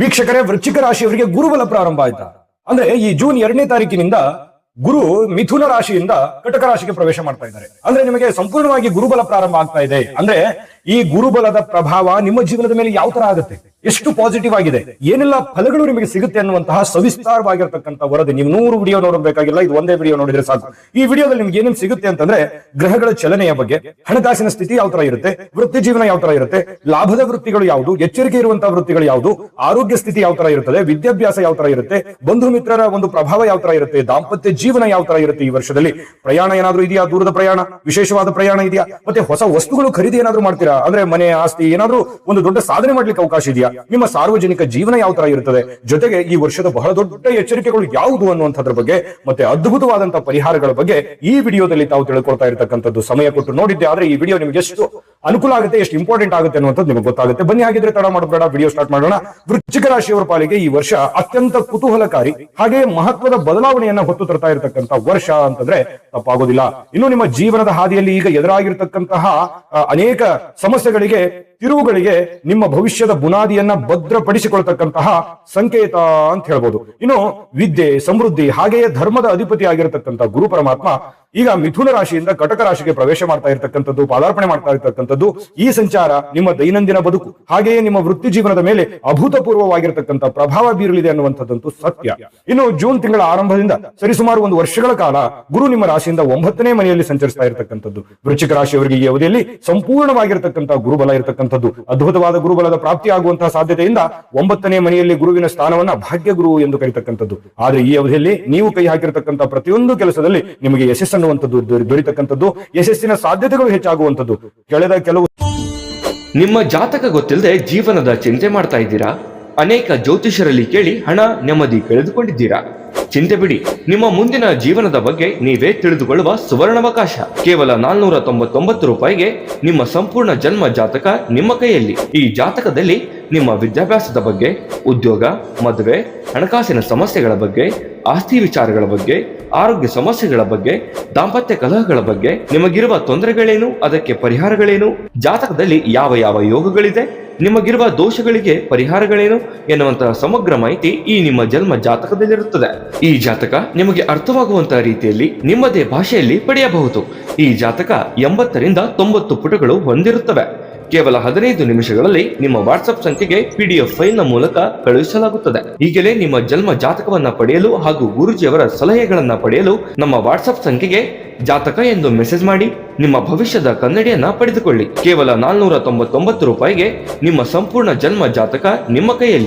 ವೀಕ್ಷಕರೇ, ವೃಶ್ಚಿಕ ರಾಶಿಯವರಿಗೆ ಗುರುಬಲ ಪ್ರಾರಂಭ ಆಯ್ತಾ ಅಂದ್ರೆ ಈ ಜೂನ್ 2ನೇ ತಾರೀಕಿನಿಂದ ಗುರು ಮಿಥುನ ರಾಶಿಯಿಂದ ಕಟಕ ರಾಶಿಗೆ ಪ್ರವೇಶ ಮಾಡ್ತಾ ಇದ್ದಾರೆ. ಅಂದ್ರೆ ನಿಮಗೆ ಸಂಪೂರ್ಣವಾಗಿ ಗುರುಬಲ ಪ್ರಾರಂಭ ಆಗ್ತಾ ಇದೆ. ಅಂದ್ರೆ ಈ ಗುರುಬಲದ ಪ್ರಭಾವ ನಿಮ್ಮ ಜೀವನದ ಮೇಲೆ ಯಾವ ತರ ಆಗುತ್ತೆ, ಎಷ್ಟು ಪಾಸಿಟಿವ್ ಆಗಿದೆ, ಏನೆಲ್ಲ ಫಲಗಳು ನಿಮಗೆ ಸಿಗುತ್ತೆ ಅನ್ನುವಂತಹ ಸವಿಸ್ತಾರವಾಗಿರ್ತಕ್ಕಂಥ ವರದಿ. ನೀವು 100 ವಿಡಿಯೋ ನೋಡಬೇಕಾಗಿಲ್ಲ, ಇದು ಒಂದೇ ವಿಡಿಯೋ ನೋಡಿದ್ರೆ ಸಾಕು. ಈ ವಿಡಿಯೋದಲ್ಲಿ ನಿಮ್ಗೆ ಏನೇನು ಸಿಗುತ್ತೆ ಅಂತಂದ್ರೆ ಗ್ರಹಗಳ ಚಲನೆಯ ಬಗ್ಗೆ, ಹಣಕಾಸಿನ ಸ್ಥಿತಿ ಯಾವ ತರ ಇರುತ್ತೆ, ವೃತ್ತಿ ಜೀವನ ಯಾವ ತರ ಇರುತ್ತೆ, ಲಾಭದ ವೃತ್ತಿಗಳು ಯಾವುದು, ಎಚ್ಚರಿಕೆ ಇರುವಂತಹ ವೃತ್ತಿಗಳು ಯಾವುದು, ಆರೋಗ್ಯ ಸ್ಥಿತಿ ಯಾವ ತರ ಇರುತ್ತದೆ, ವಿದ್ಯಾಭ್ಯಾಸ ಯಾವ ತರ ಇರುತ್ತೆ, ಬಂಧು ಮಿತ್ರರ ಒಂದು ಪ್ರಭಾವ ಯಾವ ತರ ಇರುತ್ತೆ, ದಾಂಪತ್ಯ ಜೀವನ ಯಾವ ತರ ಇರುತ್ತೆ, ಈ ವರ್ಷದಲ್ಲಿ ಪ್ರಯಾಣ ಏನಾದ್ರೂ ಇದೆಯಾ, ದೂರದ ಪ್ರಯಾಣ, ವಿಶೇಷವಾದ ಪ್ರಯಾಣ ಇದೆಯಾ, ಮತ್ತೆ ಹೊಸ ವಸ್ತುಗಳು ಖರೀದಿ ಏನಾದ್ರೂ ಮಾಡ್ತೀರಾ, ಅಂದ್ರೆ ಮನೆ ಆಸ್ತಿ ಏನಾದ್ರೂ ಒಂದು ದೊಡ್ಡ ಸಾಧನೆ ಮಾಡ್ಲಿಕ್ಕೆ ಅವಕಾಶ ಇದೆಯಾ, ನಿಮ್ಮ ಸಾರ್ವಜನಿಕ ಜೀವನ ಯಾವ ತರ ಇರುತ್ತದೆ, ಜೊತೆಗೆ ಈ ವರ್ಷದ ಬಹಳ ದೊಡ್ಡ ಎಚ್ಚರಿಕೆಗಳು ಯಾವುದು ಅನ್ನುವಂಥದ್ರ ಬಗ್ಗೆ ಮತ್ತೆ ಅದ್ಭುತವಾದಂತಹ ಪರಿಹಾರಗಳ ಬಗ್ಗೆ ಈ ವಿಡಿಯೋದಲ್ಲಿ ತಾವು ತಿಳ್ಕೊಳ್ತಾ ಇರತಕ್ಕಂಥದ್ದು. ಸಮಯ ಕೊಟ್ಟು ನೋಡಿದ್ದೆ ಆದ್ರೆ ಈ ವಿಡಿಯೋ ನಿಮಗೆ ಎಷ್ಟು ಅನುಕೂಲ ಆಗುತ್ತೆ, ಎಷ್ಟು ಇಂಪಾರ್ಟೆಂಟ್ ಆಗುತ್ತೆ ಅನ್ನುವಂಥದ್ದು ನಿಮಗೆ ಗೊತ್ತಾಗುತ್ತೆ. ಬನ್ನಿ, ಹಾಗಿದ್ರೆ ತಡ ಮಾಡಬೇಡ, ವಿಡಿಯೋ ಸ್ಟಾರ್ಟ್ ಮಾಡೋಣ. ವೃಶ್ಚಿಕ ರಾಶಿಯವರ ಪಾಲಿಗೆ ಈ ವರ್ಷ ಅತ್ಯಂತ ಕುತೂಹಲಕಾರಿ ಹಾಗೆ ಮಹತ್ವದ ಬದಲಾವಣೆಯನ್ನ ಹೊತ್ತು ತರ್ತಾ ಇರತಕ್ಕಂಥ ವರ್ಷ ಅಂತಂದ್ರೆ ತಪ್ಪಾಗೋದಿಲ್ಲ. ಇನ್ನು ನಿಮ್ಮ ಜೀವನದ ಹಾದಿಯಲ್ಲಿ ಈಗ ಎದುರಾಗಿರ್ತಕ್ಕಂತಹ ಅನೇಕ ಸಮಸ್ಯೆಗಳಿಗೆ, ತಿರುವುಗಳಿಗೆ ನಿಮ್ಮ ಭವಿಷ್ಯದ ಬುನಾದಿಯನ್ನ ಭದ್ರಪಡಿಸಿಕೊಳ್ತಕ್ಕಂತಹ ಸಂಕೇತ ಅಂತ ಹೇಳ್ಬೋದು. ಇನ್ನು ವಿದ್ಯೆ, ಸಮೃದ್ಧಿ ಹಾಗೆಯೇ ಧರ್ಮದ ಅಧಿಪತಿ ಆಗಿರತಕ್ಕಂಥ ಗುರು ಪರಮಾತ್ಮ ಈಗ ಮಿಥುನ ರಾಶಿಯಿಂದ ಕಟಕ ರಾಶಿಗೆ ಪ್ರವೇಶ ಮಾಡ್ತಾ ಇರತಕ್ಕಂಥದ್ದು, ಪಾದಾರ್ಪಣೆ ಮಾಡ್ತಾ ಇರತಕ್ಕಂಥದ್ದು. ಈ ಸಂಚಾರ ನಿಮ್ಮ ದೈನಂದಿನ ಬದುಕು ಹಾಗೆಯೇ ನಿಮ್ಮ ವೃತ್ತಿ ಜೀವನದ ಮೇಲೆ ಅಭೂತಪೂರ್ವವಾಗಿರತಕ್ಕಂಥ ಪ್ರಭಾವ ಬೀರಲಿದೆ ಅನ್ನುವಂಥದ್ದಂತೂ ಸತ್ಯ. ಇನ್ನು ಜೂನ್ ತಿಂಗಳ ಆರಂಭದಿಂದ ಸರಿಸುಮಾರು 1 ವರ್ಷಗಳ ಕಾಲ ಗುರು ನಿಮ್ಮ ರಾಶಿಯಿಂದ 9ನೇ ಮನೆಯಲ್ಲಿ ಸಂಚರಿಸ್ತಾ ಇರತಕ್ಕಂಥದ್ದು. ವೃಶ್ಚಿಕ ರಾಶಿಯವರಿಗೆ ಈ ಅವಧಿಯಲ್ಲಿ ಸಂಪೂರ್ಣವಾಗಿರತಕ್ಕಂಥ ಗುರುಬಲ ಇರತಕ್ಕಂಥದ್ದು, ಅದ್ಭುತವಾದ ಗುರುಬಲದ ಪ್ರಾಪ್ತಿ ಆಗುವಂತಹ ಸಾಧ್ಯತೆಯಿಂದ 9ನೇ ಮನೆಯಲ್ಲಿ ಗುರುವಿನ ಸ್ಥಾನವನ್ನ ಭಾಗ್ಯ ಗುರು ಎಂದು ಕರೀತಕ್ಕಂಥದ್ದು. ಆದ್ರೆ ಈ ಅವಧಿಯಲ್ಲಿ ನೀವು ಕೈ ಹಾಕಿರತಕ್ಕಂಥ ಪ್ರತಿಯೊಂದು ಕೆಲಸದಲ್ಲಿ ನಿಮಗೆ ಯಶಸ್ಸು ಅನ್ನುವಂಥದ್ದು ದೊರೆತಕ್ಕಂಥದ್ದು, ಯಶಸ್ಸಿನ ಸಾಧ್ಯತೆಗಳು ಹೆಚ್ಚಾಗುವಂಥದ್ದು. ಕಳೆದ ಕೆಲವು ನಿಮ್ಮ ಜಾತಕ ಗೊತ್ತಿಲ್ಲದೆ ಜೀವನದ ಚಿಂತೆ ಮಾಡ್ತಾ ಇದ್ದೀರಾ? ಅನೇಕ ಜ್ಯೋತಿಷರಲ್ಲಿ ಕೇಳಿ ಹಣ ನೆಮ್ಮದಿ ಕಳೆದುಕೊಂಡಿದ್ದೀರಾ? ಚಿಂತೆ ಬಿಡಿ, ನಿಮ್ಮ ಮುಂದಿನ ಜೀವನದ ಬಗ್ಗೆ ನೀವೇ ತಿಳಿದುಕೊಳ್ಳುವ ಸುವರ್ಣಾವಕಾಶ. ಕೇವಲ 499 ರೂಪಾಯಿಗೆ ನಿಮ್ಮ ಸಂಪೂರ್ಣ ಜನ್ಮ ಜಾತಕ ನಿಮ್ಮ ಕೈಯಲ್ಲಿ. ಈ ಜಾತಕದಲ್ಲಿ ನಿಮ್ಮ ವಿದ್ಯಾಭ್ಯಾಸದ ಬಗ್ಗೆ, ಉದ್ಯೋಗ, ಮದುವೆ, ಹಣಕಾಸಿನ ಸಮಸ್ಯೆಗಳ ಬಗ್ಗೆ, ಆಸ್ತಿ ವಿಚಾರಗಳ ಬಗ್ಗೆ, ಆರೋಗ್ಯ ಸಮಸ್ಯೆಗಳ ಬಗ್ಗೆ, ದಾಂಪತ್ಯ ಕಲಹಗಳ ಬಗ್ಗೆ, ನಿಮಗಿರುವ ತೊಂದರೆಗಳೇನು, ಅದಕ್ಕೆ ಪರಿಹಾರಗಳೇನು, ಜಾತಕದಲ್ಲಿ ಯಾವ ಯಾವ ಯೋಗಗಳಿದೆ, ನಿಮಗಿರುವ ದೋಷಗಳಿಗೆ ಪರಿಹಾರಗಳೇನು ಎನ್ನುವಂತಹ ಸಮಗ್ರ ಮಾಹಿತಿ ಈ ನಿಮ್ಮ ಜನ್ಮ ಜಾತಕದಲ್ಲಿರುತ್ತದೆ. ಈ ಜಾತಕ ನಿಮಗೆ ಅರ್ಥವಾಗುವಂತಹ ರೀತಿಯಲ್ಲಿ ನಿಮ್ಮದೇ ಭಾಷೆಯಲ್ಲಿ ಪಡೆಯಬಹುದು. ಈ ಜಾತಕ 80ರಿಂದ 90 ಪುಟಗಳು ಹೊಂದಿರುತ್ತವೆ. ಕೇವಲ 15 ನಿಮಿಷಗಳಲ್ಲಿ ನಿಮ್ಮ ವಾಟ್ಸ್ಆಪ್ ಸಂಖ್ಯೆಗೆ PDF ಫೈಲ್ನ ಮೂಲಕ ಕಳುಹಿಸಲಾಗುತ್ತದೆ. ಈಗಲೇ ನಿಮ್ಮ ಜನ್ಮ ಜಾತಕವನ್ನ ಪಡೆಯಲು ಹಾಗೂ ಗುರುಜಿಯವರ ಸಲಹೆಗಳನ್ನ ಪಡೆಯಲು ನಮ್ಮ ವಾಟ್ಸ್ಆಪ್ ಸಂಖ್ಯೆಗೆ ಜಾತಕ ಎಂದು ಮೆಸೇಜ್ ಮಾಡಿ ನಿಮ್ಮ ಭವಿಷ್ಯದ ಕನ್ನಡಿಯನ್ನ ಪಡೆದುಕೊಳ್ಳಿ. ಕೇವಲ 499 ರೂಪಾಯಿಗೆ ನಿಮ್ಮ ಸಂಪೂರ್ಣ ಜನ್ಮ ಜಾತಕ ನಿಮ್ಮ ಕೈಯಲ್ಲಿ.